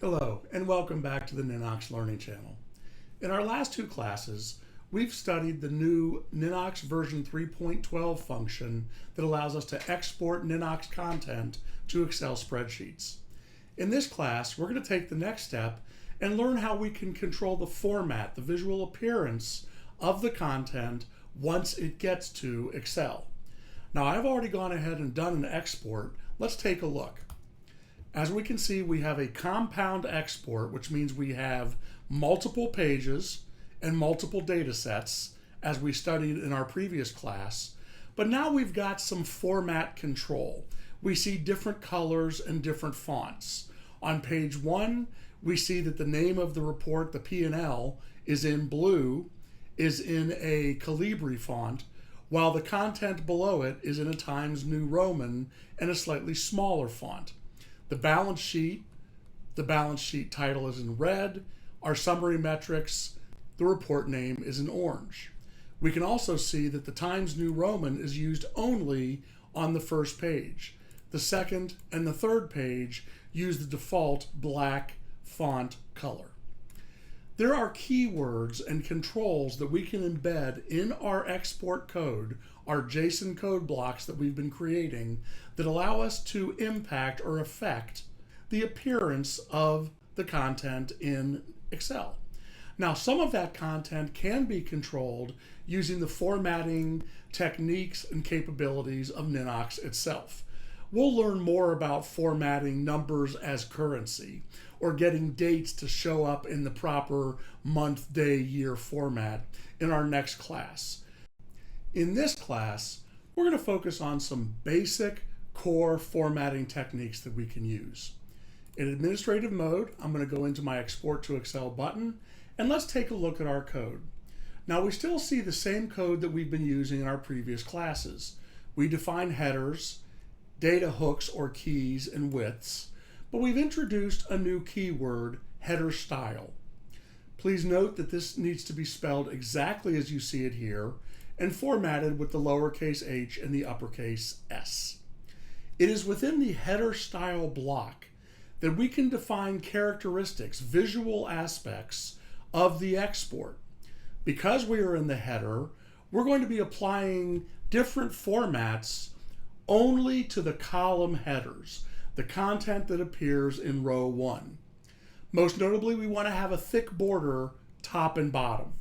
Hello, and welcome back to the Ninox Learning Channel. In our last two classes, we've studied the new Ninox version 3.12 function that allows us to export Ninox content to Excel spreadsheets. In this class, we're going to take the next step and learn how we can control the format, the visual appearance of the content once it gets to Excel. Now, I've already gone ahead and done an export. Let's take a look. As we can see, we have a compound export, which means we have multiple pages and multiple data sets, as we studied in our previous class. But now we've got some format control. We see different colors and different fonts. On page 1, we see that the name of the report, the P&L, is in blue, is in a Calibri font, while the content below it is in a Times New Roman and a slightly smaller font. The balance sheet title is in red. Our summary metrics, the report name is in orange. We can also see that the Times New Roman is used only on the first page. The second and the third page use the default black font color. There are keywords and controls that we can embed in our export code, our JSON code blocks that we've been creating, that allow us to impact or affect the appearance of the content in Excel. Now, some of that content can be controlled using the formatting techniques and capabilities of Ninox itself. We'll learn more about formatting numbers as currency, or getting dates to show up in the proper month, day, year format in our next class. In this class, we're going to focus on some basic core formatting techniques that we can use. In administrative mode, I'm going to go into my Export to Excel button, and let's take a look at our code. Now, we still see the same code that we've been using in our previous classes. We define headers, data hooks or keys, and widths, but we've introduced a new keyword, header style. Please note that this needs to be spelled exactly as you see it here and formatted with the lowercase h and the uppercase s. It is within the header style block that we can define characteristics, visual aspects of the export. Because we are in the header, we're going to be applying different formats only to the column headers, the content that appears in row 1. Most notably, we want to have a thick border top and bottom.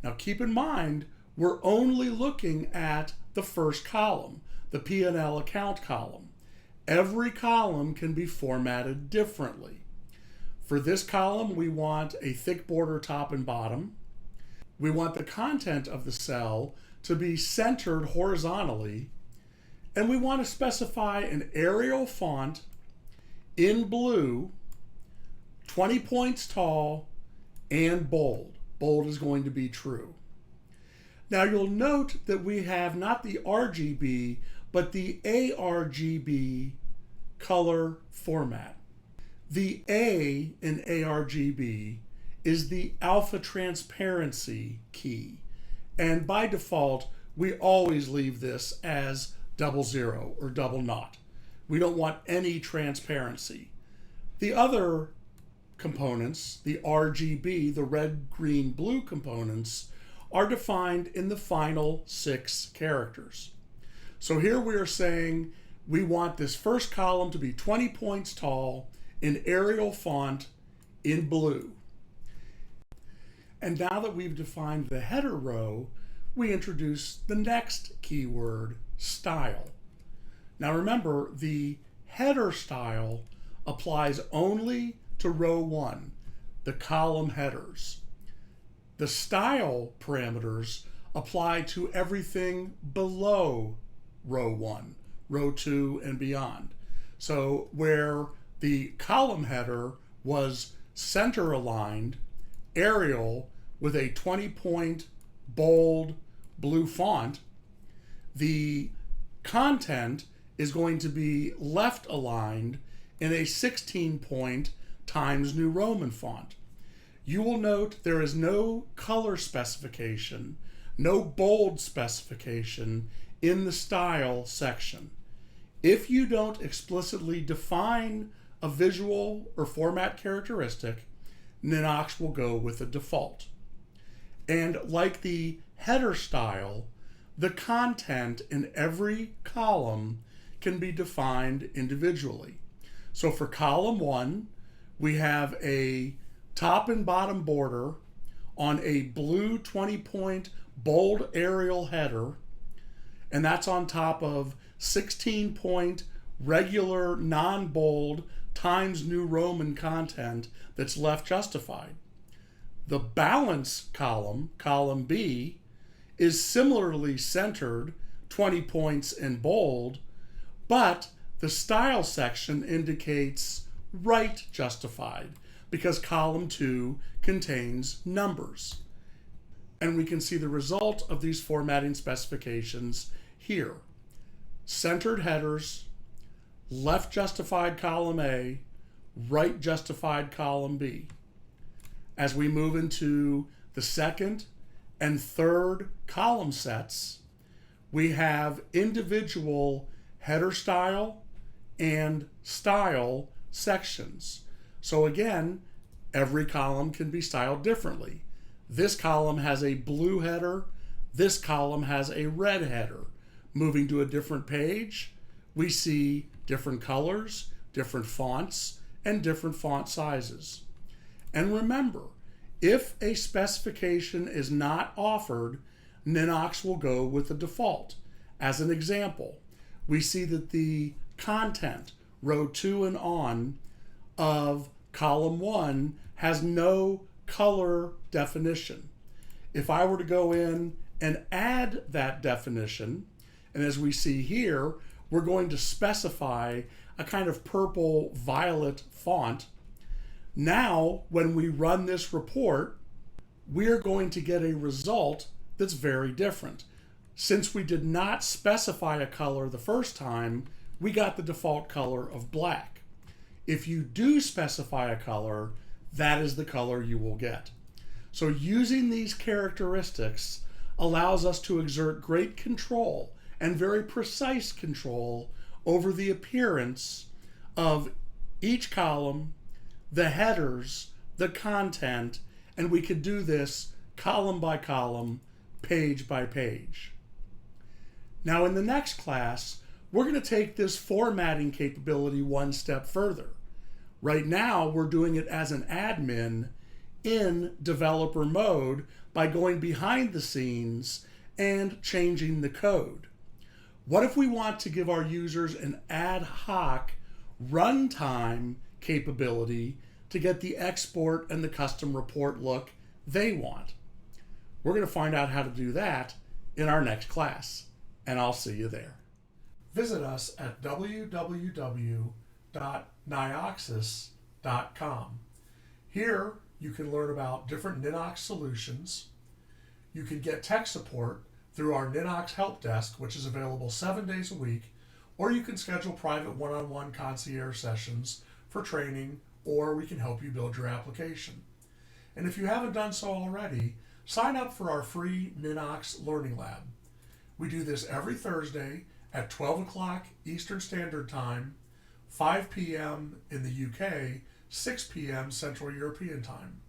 Now keep in mind, we're only looking at the first column, the P&L account column. Every column can be formatted differently. For this column, we want a thick border top and bottom. We want the content of the cell to be centered horizontally, and we want to specify an Arial font in blue, 20 points tall, and bold. Bold is going to be true. Now you'll note that we have not the RGB, but the ARGB color format. The A in ARGB is the alpha transparency key, and by default, we always leave this as 00 or 00. We don't want any transparency. The other components, the RGB, the red, green, blue components, are defined in the final 6 characters. So here we are saying we want this first column to be 20 points tall in Arial font in blue. And now that we've defined the header row, we introduce the next keyword, style. Now remember, the header style applies only to row 1, the column headers. The style parameters apply to everything below row 1, row 2, and beyond. So where the column header was center aligned, Arial with a 20-point bold blue font, the content is going to be left aligned in a 16-point Times New Roman font. You will note there is no color specification, no bold specification in the style section. If you don't explicitly define a visual or format characteristic, Ninox will go with the default. And like the header style, the content in every column can be defined individually. So for column 1, we have a top and bottom border on a blue 20-point bold Arial header, and that's on top of 16-point regular non-bold Times New Roman content that's left justified. The balance column, column B, is similarly centered, 20 points in bold, but the style section indicates right justified because column 2 contains numbers. And we can see the result of these formatting specifications here. Centered headers, left justified column A, right justified column B. As we move into the second and third column sets, we have individual header style and style sections. So again, every column can be styled differently. This column has a blue header, this column has a red header. Moving to a different page, we see different colors, different fonts, and different font sizes. And remember, if a specification is not offered, Ninox will go with the default. As an example, we see that the content, row 2 and on, of column 1 has no color definition. If I were to go in and add that definition, and as we see here, we're going to specify a kind of purple violet font. Now, when we run this report, we're going to get a result that's very different. Since we did not specify a color the first time, we got the default color of black. If you do specify a color, that is the color you will get. So using these characteristics allows us to exert great control and very precise control over the appearance of each column, the headers, the content, and we could do this column by column, page by page. Now in the next class, we're going to take this formatting capability one step further. Right now, we're doing it as an admin in developer mode by going behind the scenes and changing the code. What if we want to give our users an ad hoc runtime capability to get the export and the custom report look they want? We're going to find out how to do that in our next class, and I'll see you there. Visit us at www.nioxis.com. Here you can learn about different Ninox solutions. You can get tech support through our Ninox help desk, which is available 7 days a week, or you can schedule private one-on-one concierge sessions for training, or we can help you build your application. And if you haven't done so already, sign up for our free Ninox Learning Lab. We do this every Thursday at 12 o'clock Eastern Standard Time, 5 p.m. in the UK, 6 p.m. Central European Time.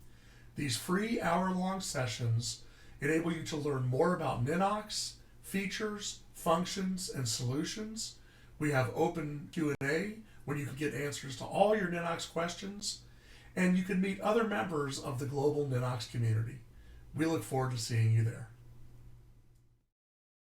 These free hour-long sessions enable you to learn more about Ninox, features, functions, and solutions. We have open Q&A where you can get answers to all your Ninox questions, and you can meet other members of the global Ninox community. We look forward to seeing you there.